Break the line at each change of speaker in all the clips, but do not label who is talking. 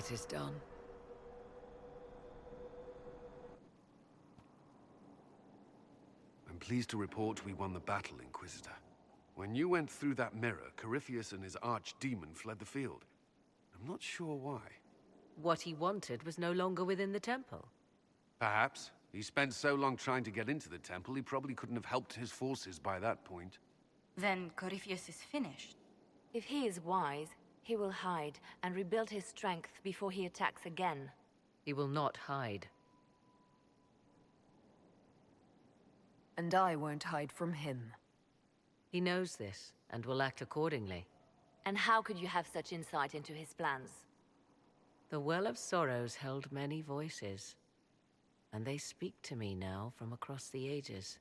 It is done.
I'm pleased to report we won the battle, Inquisitor. When you went through that mirror, Corypheus and his archdemon fled the field. I'm not sure why.
What he wanted was no longer within the temple.
Perhaps. He spent so long trying to get into the temple, he probably couldn't have helped his forces by that point.
Then Corypheus is finished.
If he is wise, he will hide and rebuild his strength before he attacks again.
He will not hide.
And I won't hide from him.
He knows this, and will act accordingly.
And how could you have such insight into his plans?
The Well of Sorrows held many voices, and they speak to me now from across the ages.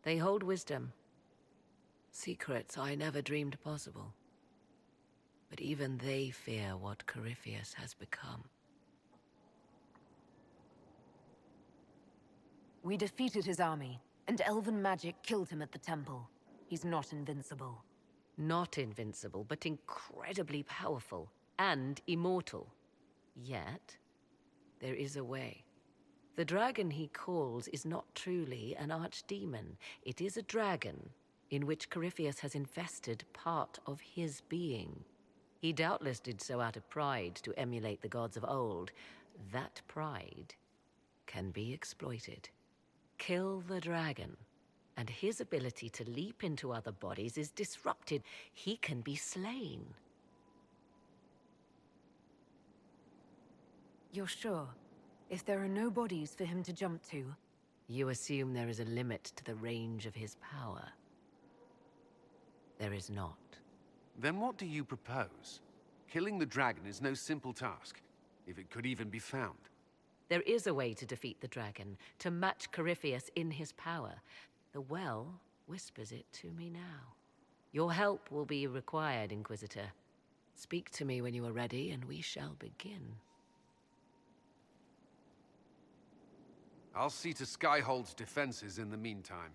They hold wisdom. Secrets I never dreamed possible. But even they fear what Corypheus has become.
We defeated his army, and elven magic killed him at the temple. He's not invincible.
Not invincible, but incredibly powerful, and immortal. Yet, there is a way. The dragon he calls is not truly an archdemon. It is a dragon in which Corypheus has invested part of his being. He doubtless did so out of pride to emulate the gods of old. That pride can be exploited. Kill the dragon, and his ability to leap into other bodies is disrupted. He can be slain.
You're sure? If there are no bodies for him to jump to?
You assume there is a limit to the range of his power. There is not.
Then what do you propose? Killing the dragon is no simple task, if it could even be found.
There is a way to defeat the dragon, to match Corypheus in his power. The well whispers it to me now. Your help will be required, Inquisitor. Speak to me when you are ready, and we shall begin.
I'll see to Skyhold's defenses in the meantime.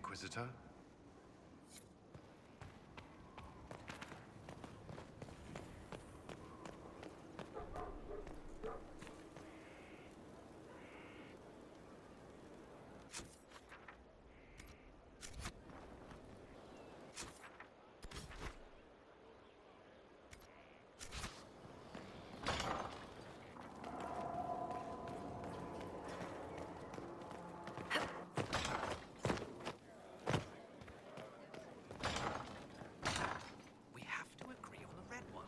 Inquisitor.
We have to agree on the red one.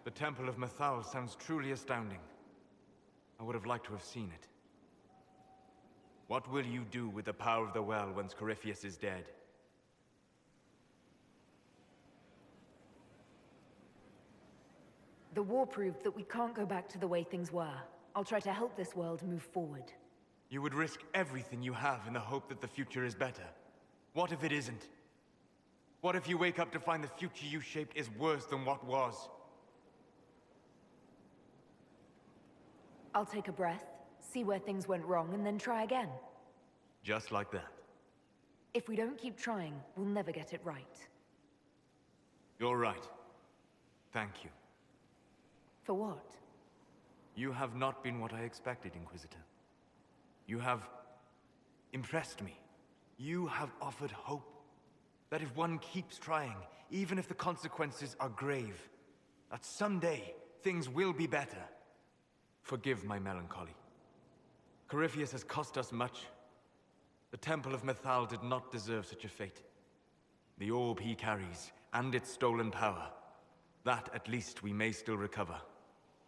The Temple of Mythal sounds truly astounding. I would have liked to have seen it. What will you do with the power of the well once Corypheus is dead?
The war proved that we can't go back to the way things were. I'll try to help this world move forward.
You would risk everything you have in the hope that the future is better. What if it isn't? What if you wake up to find the future you shaped is worse than what was?
I'll take a breath, see where things went wrong, and then try again.
Just like that.
If we don't keep trying, we'll never get it right.
You're right. Thank you.
For what?
You have not been what I expected, Inquisitor. You have impressed me. You have offered hope. That if one keeps trying, even if the consequences are grave, that someday things will be better. Forgive my melancholy. Corypheus has cost us much. The Temple of Mythal did not deserve such a fate. The orb he carries, and its stolen power, that at least we may still recover.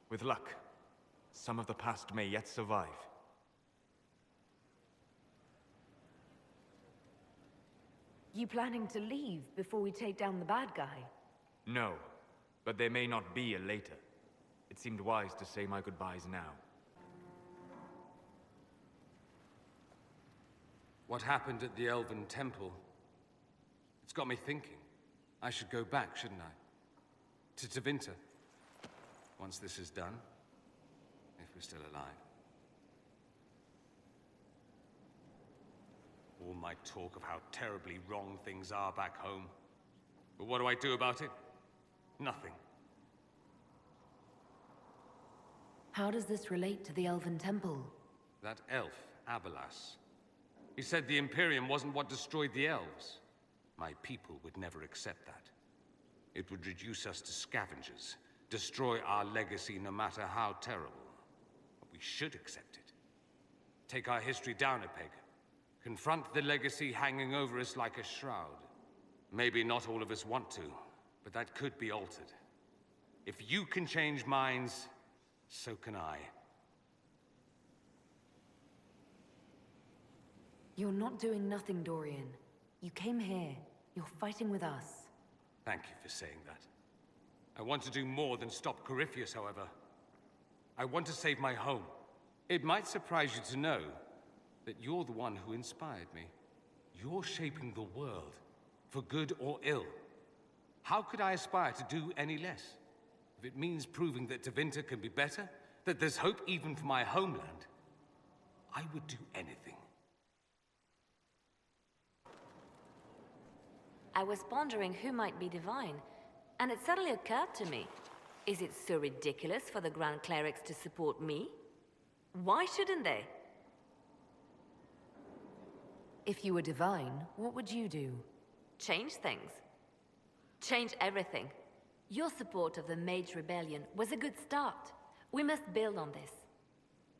With luck, some of the past may yet survive.
You planning to leave before we take down the bad guy?
No, but there may not be a later. It seemed wise to say my goodbyes now.
What happened at the Elven Temple? It's got me thinking. I should go back, shouldn't I? To Tevinter. Once this is done. If we're still alive. All my talk of how terribly wrong things are back home. But what do I do about it? Nothing.
How does this relate to the Elven Temple?
That elf, Abelas. He said the Imperium wasn't what destroyed the elves. My people would never accept that. It would reduce us to scavengers, destroy our legacy no matter how terrible. But we should accept it. Take our history down a peg. Confront the legacy hanging over us like a shroud. Maybe not all of us want to, but that could be altered. If you can change minds, so can I.
You're not doing nothing, Dorian. You came here. You're fighting with us.
Thank you for saying that. I want to do more than stop Corypheus, however. I want to save my home. It might surprise you to know that you're the one who inspired me. You're shaping the world, for good or ill. How could I aspire to do any less? If it means proving that Tevinter can be better, that there's hope even for my homeland, I would do anything.
I was pondering who might be divine, and it suddenly occurred to me. Is it so ridiculous for the Grand Clerics to support me? Why shouldn't they?
If you were divine, what would you do?
Change things. Change everything. Your support of the Mage Rebellion was a good start. We must build on this.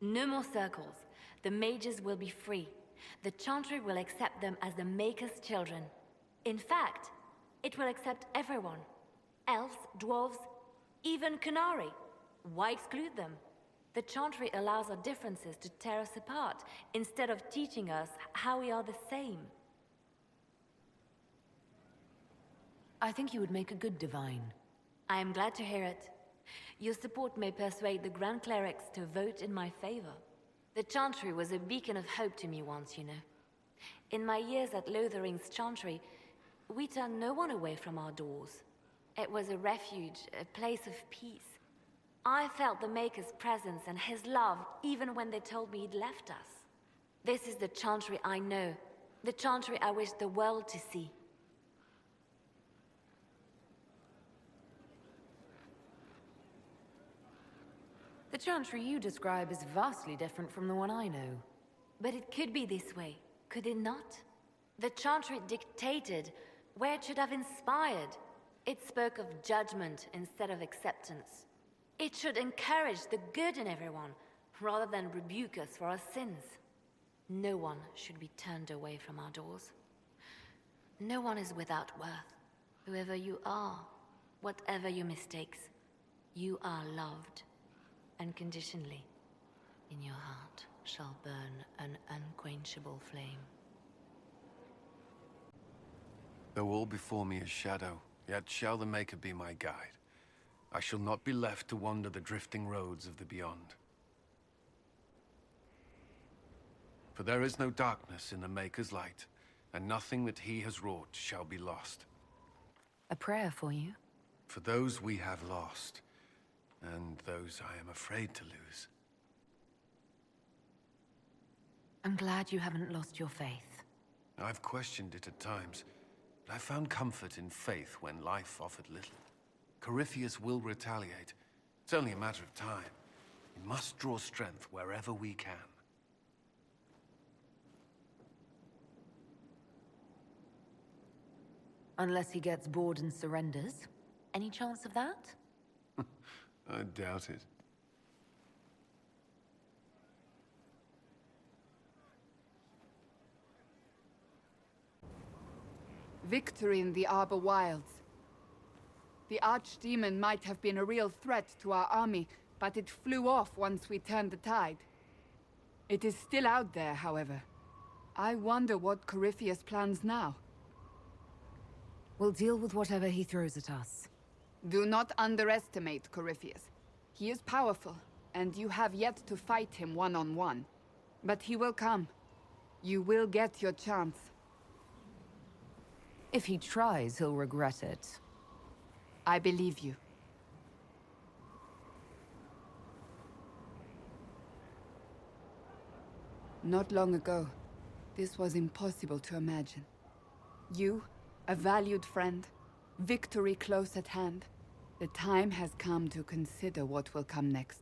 No more circles. The mages will be free. The Chantry will accept them as the Maker's children. In fact, it will accept everyone. Elves, dwarves, even Canari. Why exclude them? The Chantry allows our differences to tear us apart, instead of teaching us how we are the same.
I think you would make a good divine.
I am glad to hear it. Your support may persuade the Grand Clerics to vote in my favor. The Chantry was a beacon of hope to me once, you know. In my years at Lothering's Chantry, we turned no one away from our doors. It was a refuge, a place of peace. I felt the Maker's presence and his love even when they told me he'd left us. This is the Chantry I know, the Chantry I wish the world to see.
The Chantry you describe is vastly different from the one I know.
But it could be this way, could it not? The Chantry dictated where it should have inspired. It spoke of judgment instead of acceptance. It should encourage the good in everyone, rather than rebuke us for our sins. No one should be turned away from our doors. No one is without worth. Whoever you are, whatever your mistakes, you are loved. Unconditionally. In your heart shall burn an unquenchable flame.
Though all before me is shadow, yet shall the Maker be my guide. I shall not be left to wander the drifting roads of the beyond. For there is no darkness in the Maker's light, and nothing that he has wrought shall be lost.
A prayer for you?
For those we have lost, and those I am afraid to lose.
I'm glad you haven't lost your faith.
I've questioned it at times, but I found comfort in faith when life offered little. Corypheus will retaliate. It's only a matter of time. We must draw strength wherever we can.
Unless he gets bored and surrenders. Any chance of that?
I doubt it.
Victory in the Arbor Wilds. The Archdemon might have been a real threat to our army, but it flew off once we turned the tide. It is still out there, however. I wonder what Corypheus plans now.
We'll deal with whatever he throws at us.
Do not underestimate Corypheus. He is powerful, and you have yet to fight him one-on-one. But he will come. You will get your chance.
If he tries, he'll regret it.
I believe you. Not long ago, this was impossible to imagine. You, a valued friend, victory close at hand. The time has come to consider what will come next.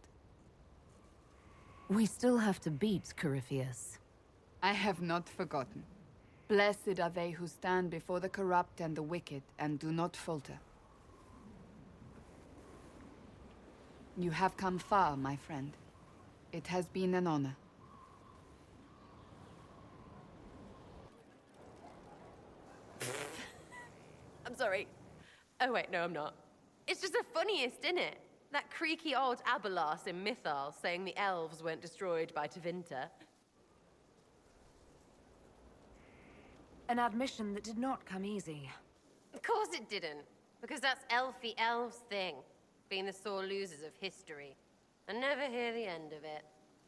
We still have to beat Corypheus.
I have not forgotten. Blessed are they who stand before the corrupt and the wicked and do not falter. You have come far, my friend. It has been an honor.
I'm sorry. Oh wait, no I'm not. It's just the funniest, isn't it? That creaky old Abelas in Mythal saying the elves weren't destroyed by Tevinter.
An admission that did not come easy.
Of course it didn't, because that's elfy elves' thing, being the sore losers of history. And never hear the end of it.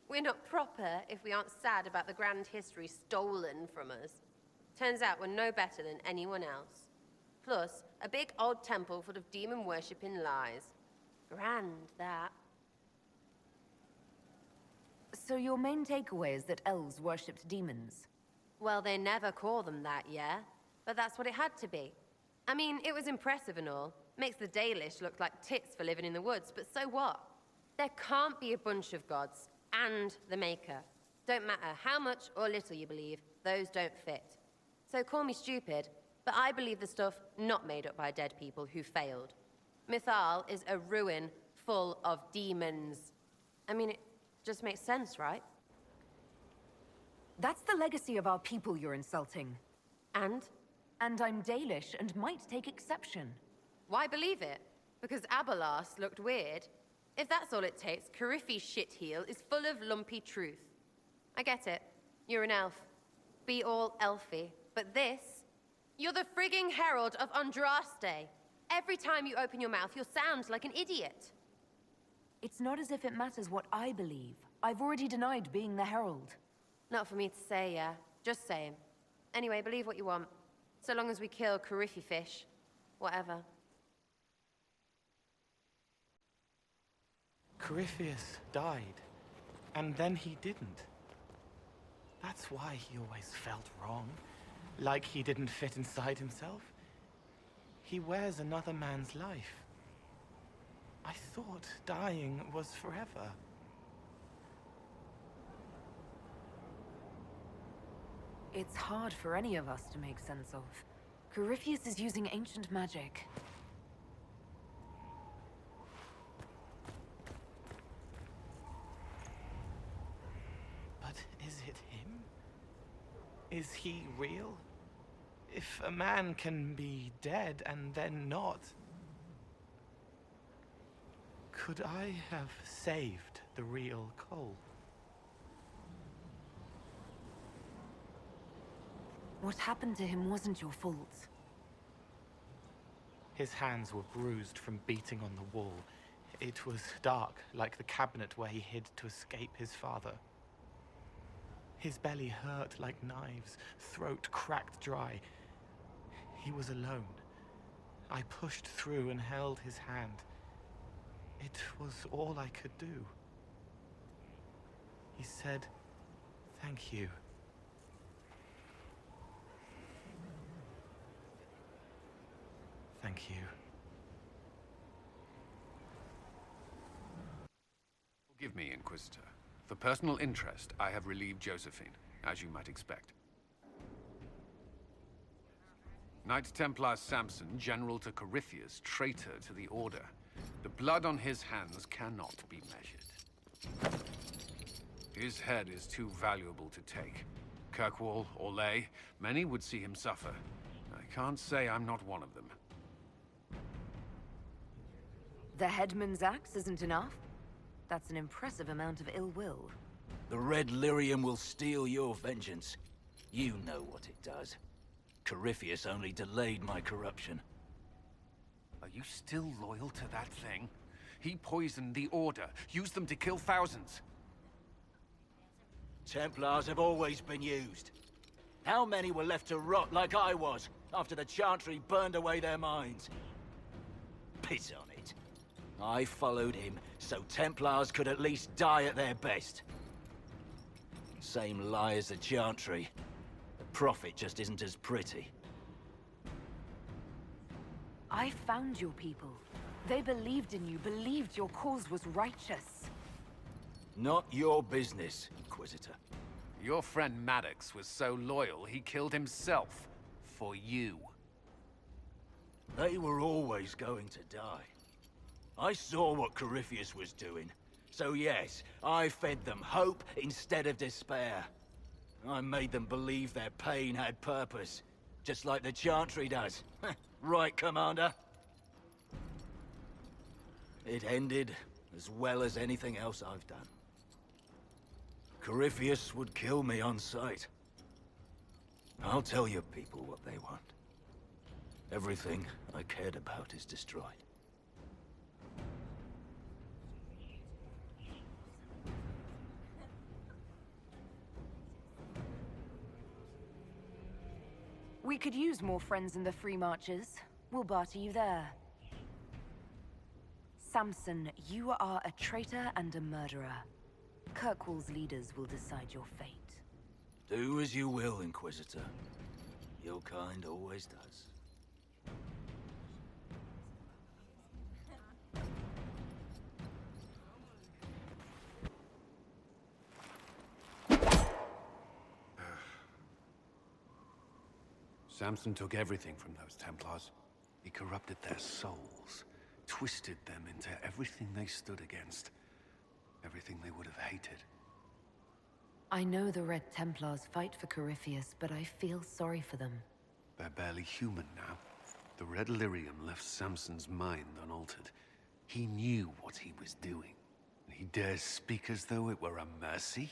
We're not proper if we aren't sad about the grand history stolen from us. Turns out we're no better than anyone else. Plus, a big old temple full of demon-worshipping lies. Grand, that.
So your main takeaway is that elves worshipped demons?
Well, they never call them that, yeah? But that's what it had to be. I mean, it was impressive and all. Makes the Dalish look like tits for living in the woods, but so what? There can't be a bunch of gods and the Maker. Don't matter how much or little you believe, those don't fit. So call me stupid, but I believe the stuff not made up by dead people who failed. Mythal is a ruin full of demons. I mean, it just makes sense, right?
That's the legacy of our people you're insulting.
And?
And I'm Dalish and might take exception.
Why believe it? Because Abelas looked weird? If that's all it takes, Coryphe's shitheel is full of lumpy truth. I get it. You're an elf. Be all elfy. But this? You're the frigging herald of Andraste. Every time you open your mouth, you'll sound like an idiot.
It's not as if it matters what I believe. I've already denied being the Herald.
Not for me to say, yeah. Just saying. Anyway, believe what you want. So long as we kill Coryphy fish. Whatever.
Corypheus died, and then he didn't. That's why he always felt wrong, like he didn't fit inside himself. He wears another man's life. I thought dying was forever.
It's hard for any of us to make sense of. Corypheus is using ancient magic.
But is it him? Is he real? If a man can be dead and then not, could I have saved the real Cole?
What happened to him wasn't your fault.
His hands were bruised from beating on the wall. It was dark, like the cabinet where he hid to escape his father. His belly hurt like knives, throat cracked dry. He was alone. I pushed through and held his hand. It was all I could do. He said, "Thank you." Thank you.
Forgive me, Inquisitor. For personal interest, I have relieved Josephine, as you might expect. Knight Templar Samson, General to Corypheus, traitor to the Order. The blood on his hands cannot be measured. His head is too valuable to take. Kirkwall, Orlais, many would see him suffer. I can't say I'm not one of them.
The headman's axe isn't enough? That's an impressive amount of ill will.
The Red Lyrium will steal your vengeance. You know what it does. Corypheus only delayed my corruption.
Are you still loyal to that thing? He poisoned the Order, used them to kill thousands.
Templars have always been used. How many were left to rot like I was, after the Chantry burned away their minds? Piss on it. I followed him, so Templars could at least die at their best. Same lie as the Chantry. The Prophet just isn't as pretty.
I found your people. They believed in you, believed your cause was righteous.
Not your business, Inquisitor.
Your friend Maddox was so loyal, he killed himself. For you.
They were always going to die. I saw what Corypheus was doing. So yes, I fed them hope instead of despair. I made them believe their pain had purpose. Just like the Chantry does. Right, Commander? It ended as well as anything else I've done. Corypheus would kill me on sight. I'll tell your people what they want. Everything I cared about is destroyed.
We could use more friends in the Free Marches. We'll barter you there. Samson, you are a traitor and a murderer. Kirkwall's leaders will decide your fate.
Do as you will, Inquisitor. Your kind always does.
Samson took everything from those Templars. He corrupted their souls, twisted them into everything they stood against, everything they would have hated.
I know the Red Templars fight for Corypheus, but I feel sorry for them.
They're barely human now. The Red Lyrium left Samson's mind unaltered. He knew what he was doing. He dares speak as though it were a mercy?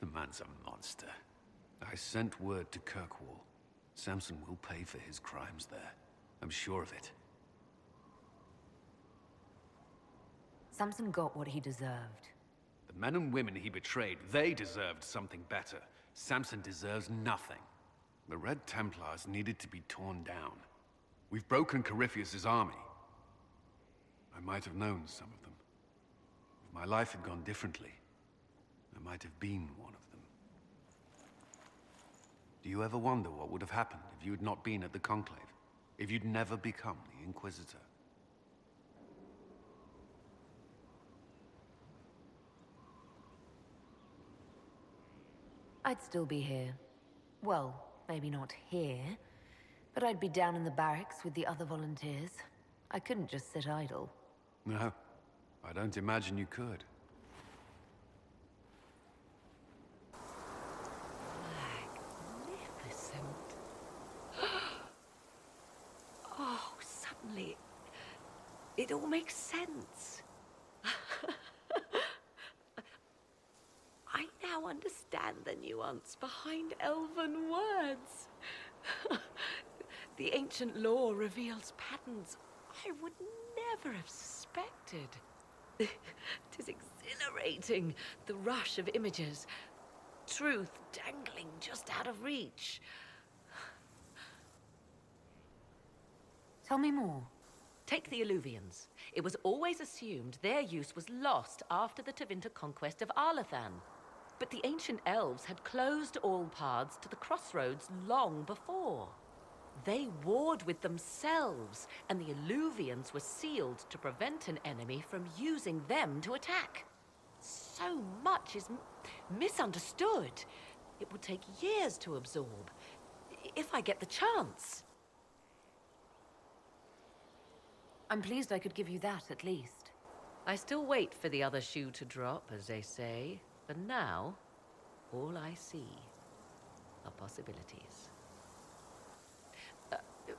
The man's a monster. I sent word to Kirkwall. Samson will pay for his crimes there. I'm sure of it.
Samson got what he deserved.
The men and women he betrayed, they deserved something better. Samson deserves nothing. The Red Templars needed to be torn down. We've broken Corypheus's army. I might have known some of them. If my life had gone differently, I might have been one of them. Do you ever wonder what would have happened if you had not been at the Conclave? If you'd never become the Inquisitor?
I'd still be here. Well, maybe not here, but I'd be down in the barracks with the other volunteers. I couldn't just sit idle.
No, I don't imagine you could.
Magnificent. Oh, suddenly, it all makes sense. I now understand the nuance behind elven words. The ancient lore reveals patterns I would never have suspected. 'Tis exhilarating, the rush of images, truth dangling just out of reach.
Tell me more.
Take the Illuvians. It was always assumed their use was lost after the Tevinter conquest of Arlathan. But the ancient elves had closed all paths to the crossroads long before. They warred with themselves, and the Illuvians were sealed to prevent an enemy from using them to attack. So much is misunderstood. It would take years to absorb, if I get the chance.
I'm pleased I could give you that, at least.
I still wait for the other shoe to drop, as they say. For now, all I see are possibilities.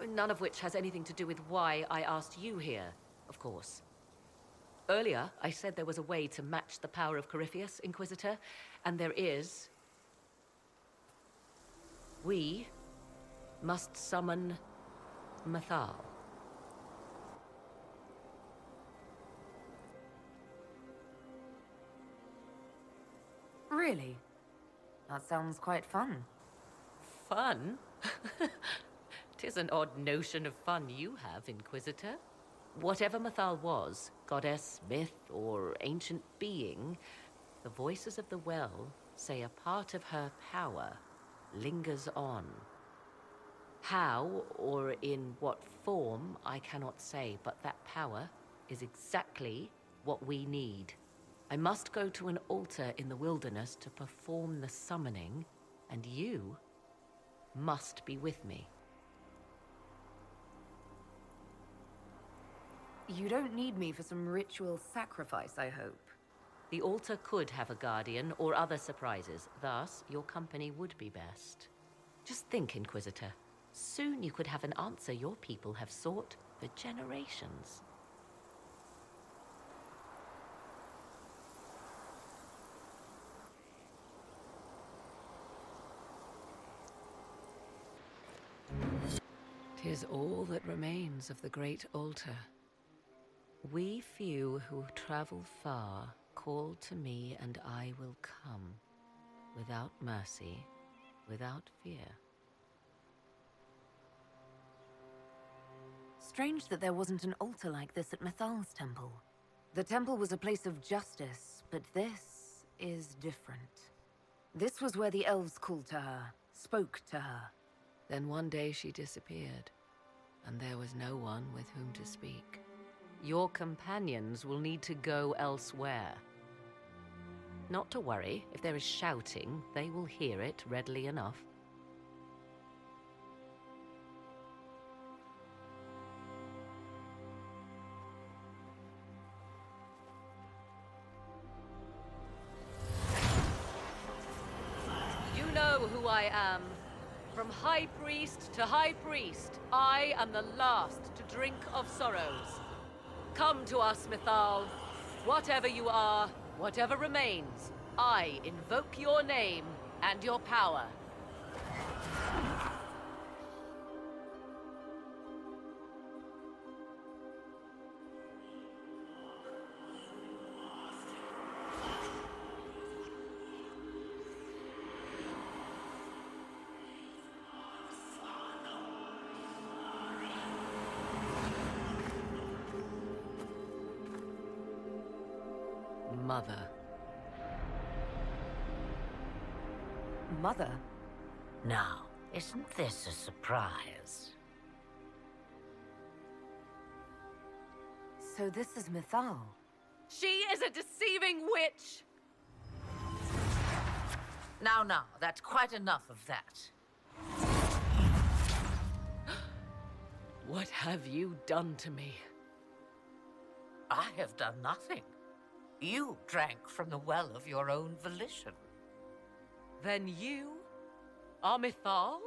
None of which has anything to do with why I asked you here, of course. Earlier, I said there was a way to match the power of Corypheus, Inquisitor, and there is. We must summon Mathal.
Really? That sounds quite fun.
Fun? 'Tis an odd notion of fun you have, Inquisitor. Whatever Mathal was, goddess, myth, or ancient being, the voices of the well say a part of her power lingers on. How, or in what form, I cannot say, but that power is exactly what we need. I must go to an altar in the wilderness to perform the summoning, and you must be with me.
You don't need me for some ritual sacrifice, I hope.
The altar could have a guardian or other surprises, thus your company would be best. Just think, Inquisitor. Soon you could have an answer your people have sought for generations. "'Tis all that remains of the great altar. We few who travel far call to me and I will come, without mercy, without fear."
Strange that there wasn't an altar like this at Mathal's temple. The temple was a place of justice, but this is different. This was where the elves called to her, spoke to her.
Then one day she disappeared, and there was no one with whom to speak. Your companions will need to go elsewhere. Not to worry, if there is shouting, they will hear it readily enough. You know who I am. From High Priest to High Priest, I am the last to drink of sorrows. Come to us, Mathal. Whatever you are, whatever remains, I invoke your name and your power. mother.
Mother?
Now, isn't this a surprise?
So this is Mythal.
She is a deceiving witch!
Now, that's quite enough of that.
What have you done to me?
I have done nothing. You drank from the well of your own volition.
Then you are Mythal?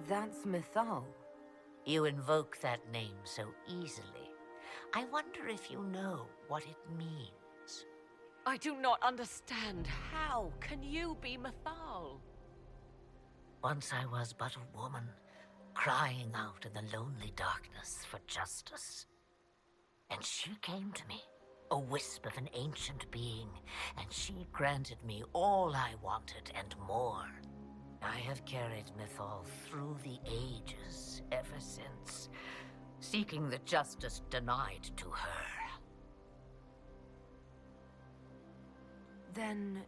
That's Mythal.
You invoke that name so easily. I wonder if you know what it means.
I do not understand. How can you be Mythal?
Once I was but a woman, crying out in the lonely darkness for justice. And she came to me, a wisp of an ancient being, and she granted me all I wanted and more. I have carried Mythal through the ages ever since, seeking the justice denied to her.
Then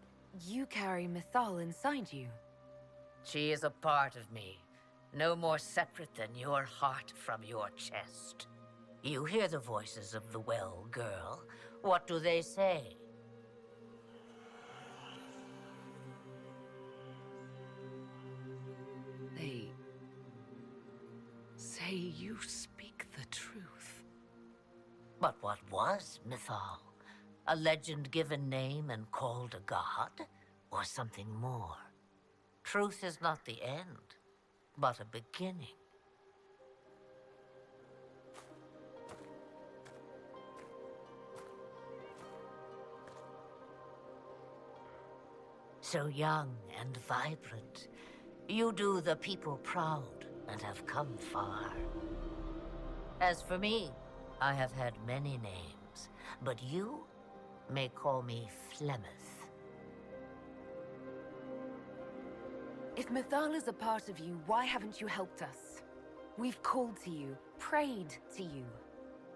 you carry Mythal inside you.
She is a part of me, no more separate than your heart from your chest. You hear the voices of the well, girl. What do they say?
They say you speak the truth.
But what was Mythal? A legend given name and called a god? Or something more? Truth is not the end, but a beginning. So young and vibrant, you do the people proud and have come far. As for me, I have had many names, but you may call me Flemeth.
If Mythal is a part of you, why haven't you helped us? We've called to you, prayed to you.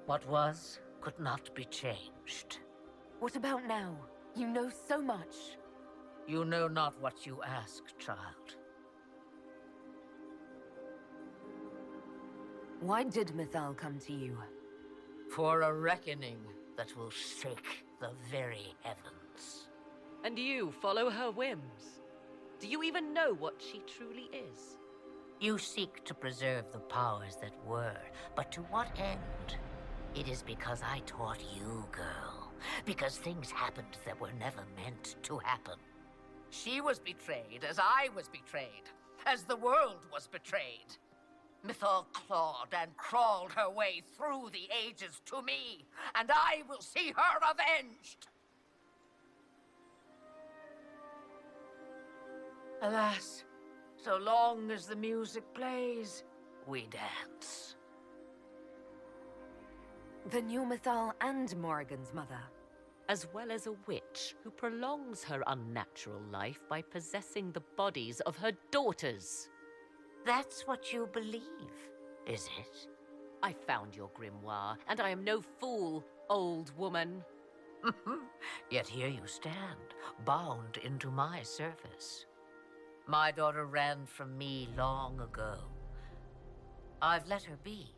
What was could not be changed.
What about now? You know so much.
You know not what you ask, child.
Why did Mythal come to you?
For a reckoning that will shake the very heavens.
And you follow her whims. Do you even know what she truly is?
You seek to preserve the powers that were, but to what end? It is because I taught you, girl. Because things happened that were never meant to happen. She was betrayed as I was betrayed, as the world was betrayed. Mythal clawed and crawled her way through the ages to me, and I will see her avenged! Alas, so long as the music plays, we dance.
Then you're Mythal and Morrigan's mother.
As well as a witch who prolongs her unnatural life by possessing the bodies of her daughters.
That's what you believe, is it?
I found your grimoire, and I am no fool, old woman.
Yet here you stand, bound into my service. My daughter ran from me long ago. I've let her be,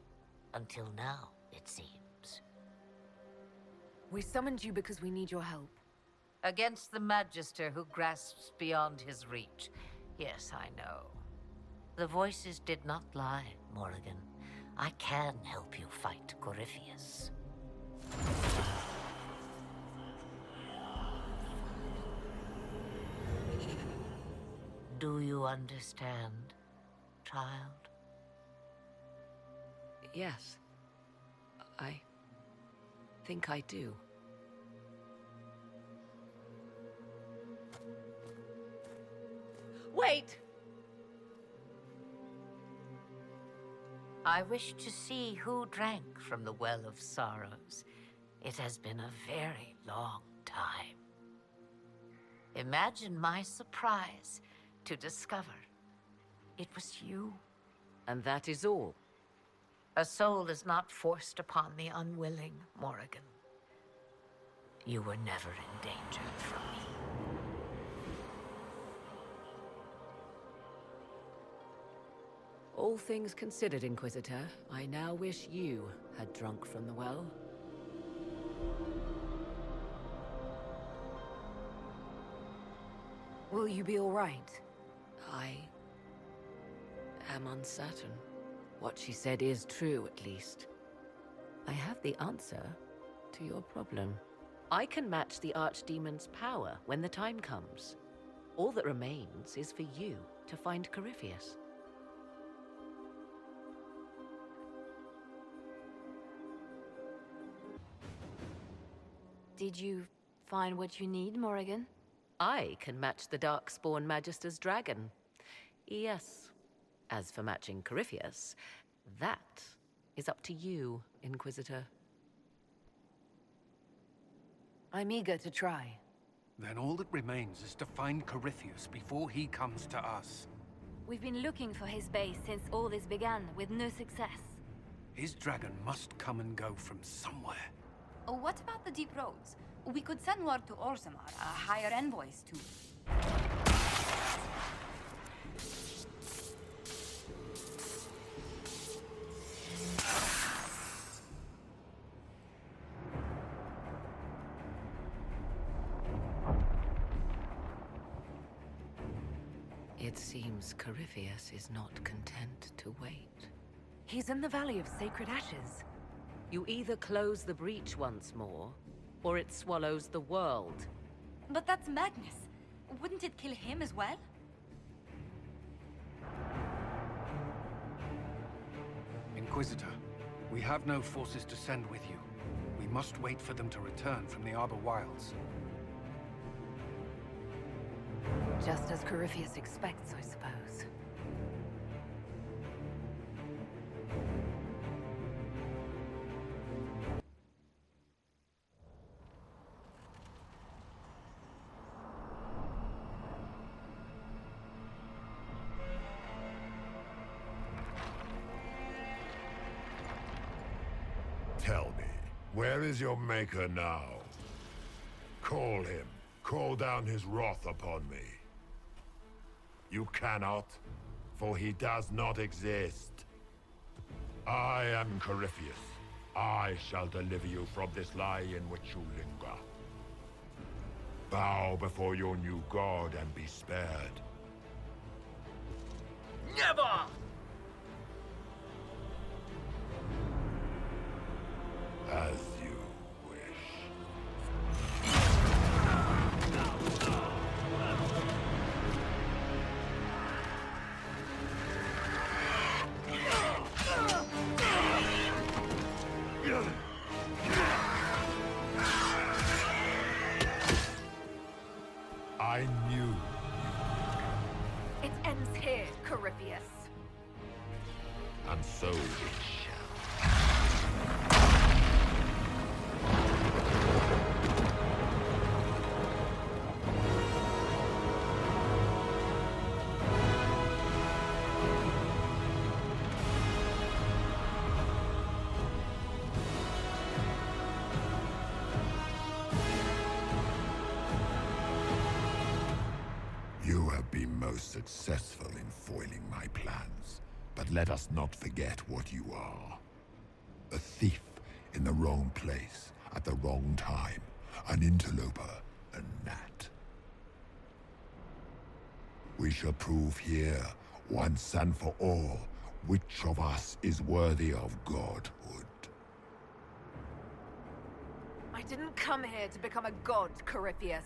until now, it seems.
We summoned you because we need your help.
Against the Magister who grasps beyond his reach. Yes, I know. The voices did not lie, Morrigan. I can help you fight Corypheus. Do you understand, child?
Yes. I think I do. Wait!
I wish to see who drank from the Well of Sorrows. It has been a very long time. Imagine my surprise to discover. It was you.
And that is all.
A soul is not forced upon the unwilling, Morrigan. You were never endangered from me.
All things considered, Inquisitor, I now wish you had drunk from the well.
Will you be all right?
I am uncertain. What she said is true, at least. I have the answer to your problem. I can match the Archdemon's power when the time comes. All that remains is for you to find Corypheus.
Did you find what you need, Morrigan?
I can match the Darkspawn Magister's dragon. Yes. As for matching Corypheus, that is up to you, Inquisitor.
I'm eager to try.
Then all that remains is to find Corypheus before he comes to us.
We've been looking for his base since all this began, with no success.
His dragon must come and go from somewhere.
Oh, what about the deep roads? We could send word to Orzammar, hire envoys to...
It seems Corypheus is not content to wait.
He's in the Valley of Sacred Ashes.
You either close the breach once more, or it swallows the world.
But that's Magnus. Wouldn't it kill him as well?
Inquisitor, we have no forces to send with you. We must wait for them to return from the Arbor Wilds.
Just as Corypheus expects, I suppose.
Tell me, where is your maker now? Call him. Call down his wrath upon me. You cannot, for he does not exist. I am Corypheus. I shall deliver you from this lie in which you linger. Bow before your new god and be spared.
Never!
As you wish. I knew.
It ends here, Corypheus.
And so it shall. You have been most successful in foiling my plans, but let us not forget what you are. A thief in the wrong place at the wrong time, an interloper, a gnat. We shall prove here, once and for all, which of us is worthy of godhood.
I didn't come here to become a god, Corypheus.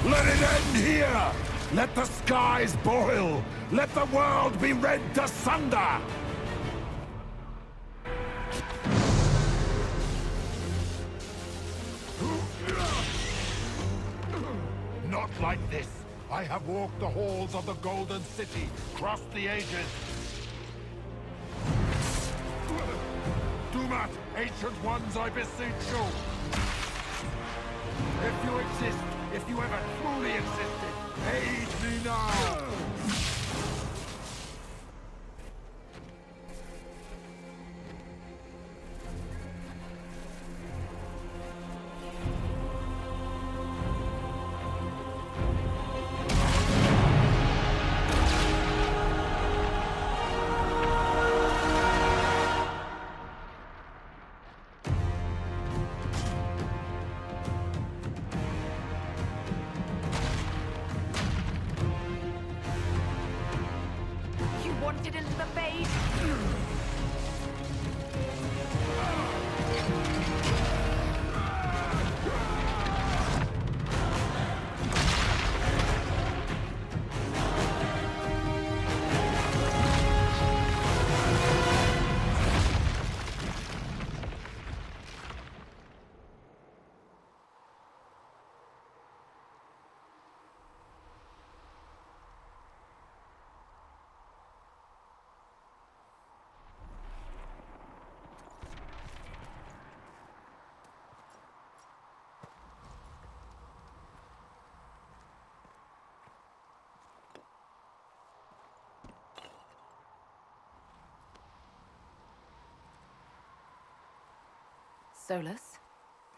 Let it end here! Let the skies boil! Let the world be rent asunder! Not like this! I have walked the halls of the Golden City, crossed the ages. Do not, ancient ones, I beseech you! If you exist, if you ever truly existed, aid me now!
Wanted into the fade. Solus?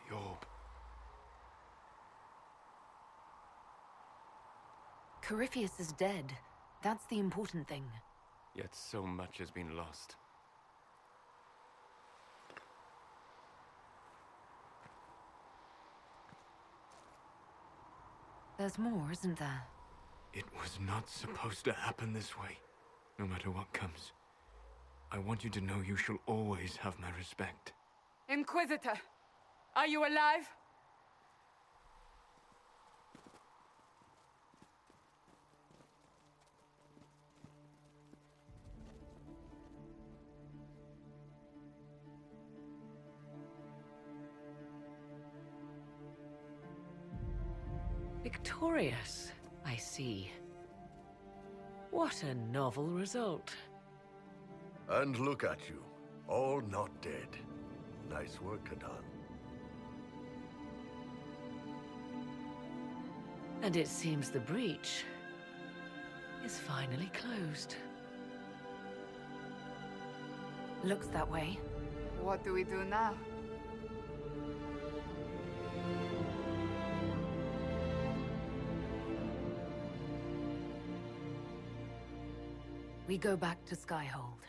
The orb.
Corypheus is dead. That's the important thing.
Yet so much has been lost.
There's more, isn't there?
It was not supposed to happen this way. No matter what comes. I want you to know you shall always have my respect.
Inquisitor, are you alive?
Victorious, I see. What a novel result.
And look at you, all not dead. Nice work, Kadan.
And it seems the breach is finally closed.
Looks that way.
What do we do now?
We go back to Skyhold.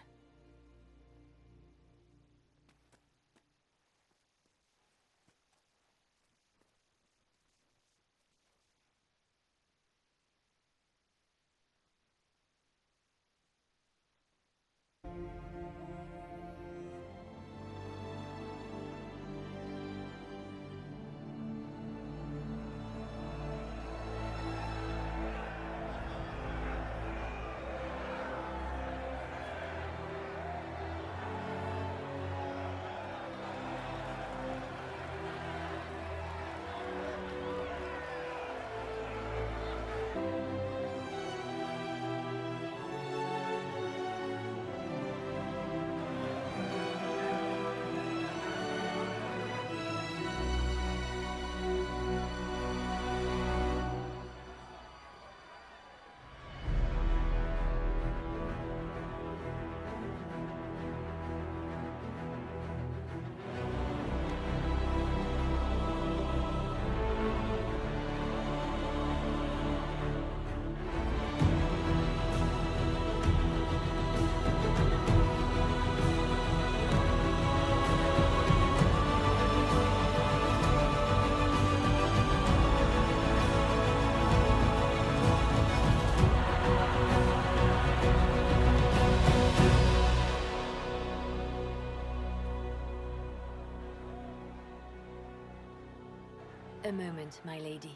A moment, my lady.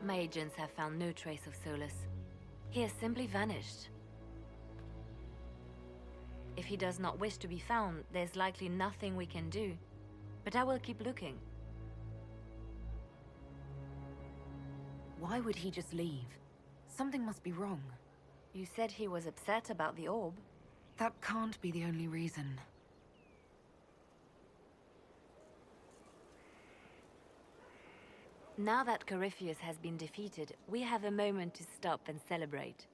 My agents have found no trace of Solus. He has simply vanished. If he does not wish to be found, there's likely nothing we can do. But I will keep looking.
Why would he just leave? Something must be wrong.
You said he was upset about the orb.
That can't be the only reason.
Now that Corypheus has been defeated, we have a moment to stop and celebrate.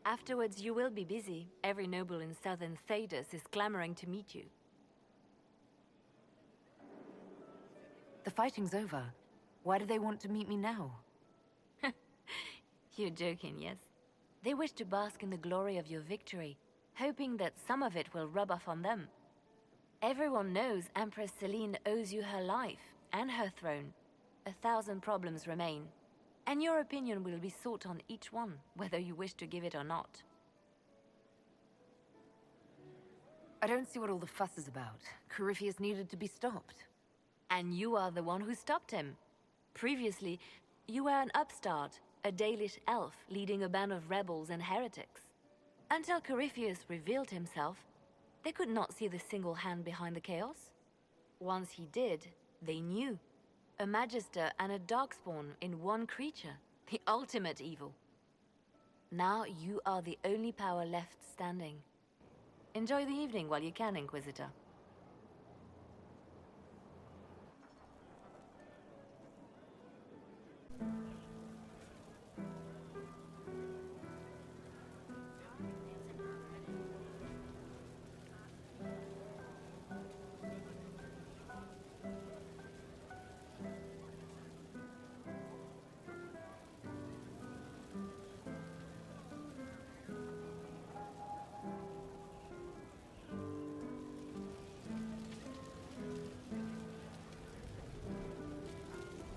Afterwards, you will be busy. Every noble in southern Thedas is clamoring to meet you.
The fighting's over. Why do they want to meet me now?
You're joking, yes? They wish to bask in the glory of your victory, hoping that some of it will rub off on them. Everyone knows Empress Celine owes you her life and her throne. 1,000 problems remain, and your opinion will be sought on each one, whether you wish to give it or not.
I don't see what all the fuss is about. Corypheus needed to be stopped.
And you are the one who stopped him. Previously, you were an upstart, a Dalish elf leading a band of rebels and heretics. Until Corypheus revealed himself, they could not see the single hand behind the chaos. Once he did, they knew. A Magister and a Darkspawn in one creature, the ultimate evil. Now you are the only power left standing. Enjoy the evening while you can, Inquisitor.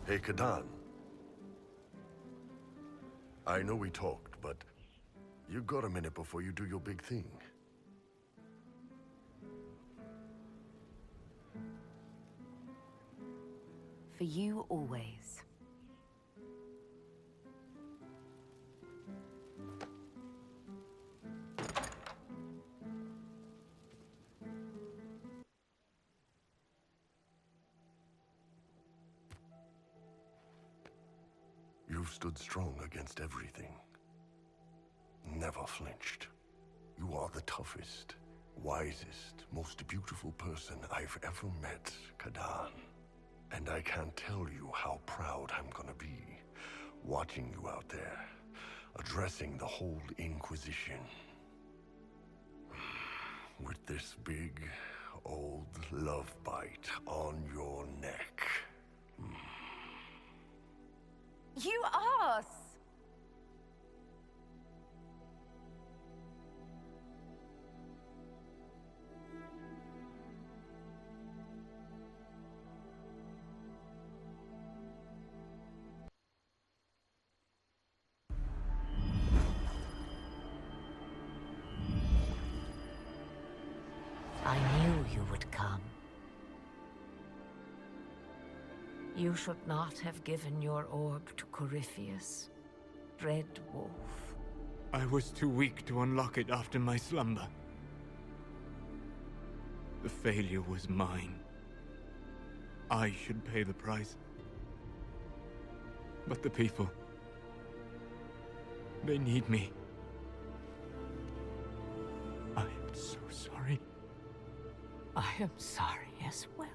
Hey, Kadan. I know we talked, but you got a minute before you do your big thing.
For you, always.
You've stood strong against everything. Never flinched. You are the toughest, wisest, most beautiful person I've ever met, Kadan. And I can't tell you how proud I'm gonna be, watching you out there, addressing the whole Inquisition. With this big, old love bite on your neck.
You ass!
I knew you would come. You should not have given your orb to Corypheus, Red Wolf.
I was too weak to unlock it after my slumber. The failure was mine. I should pay the price. But the people... they need me. I am so sorry.
I am sorry as well.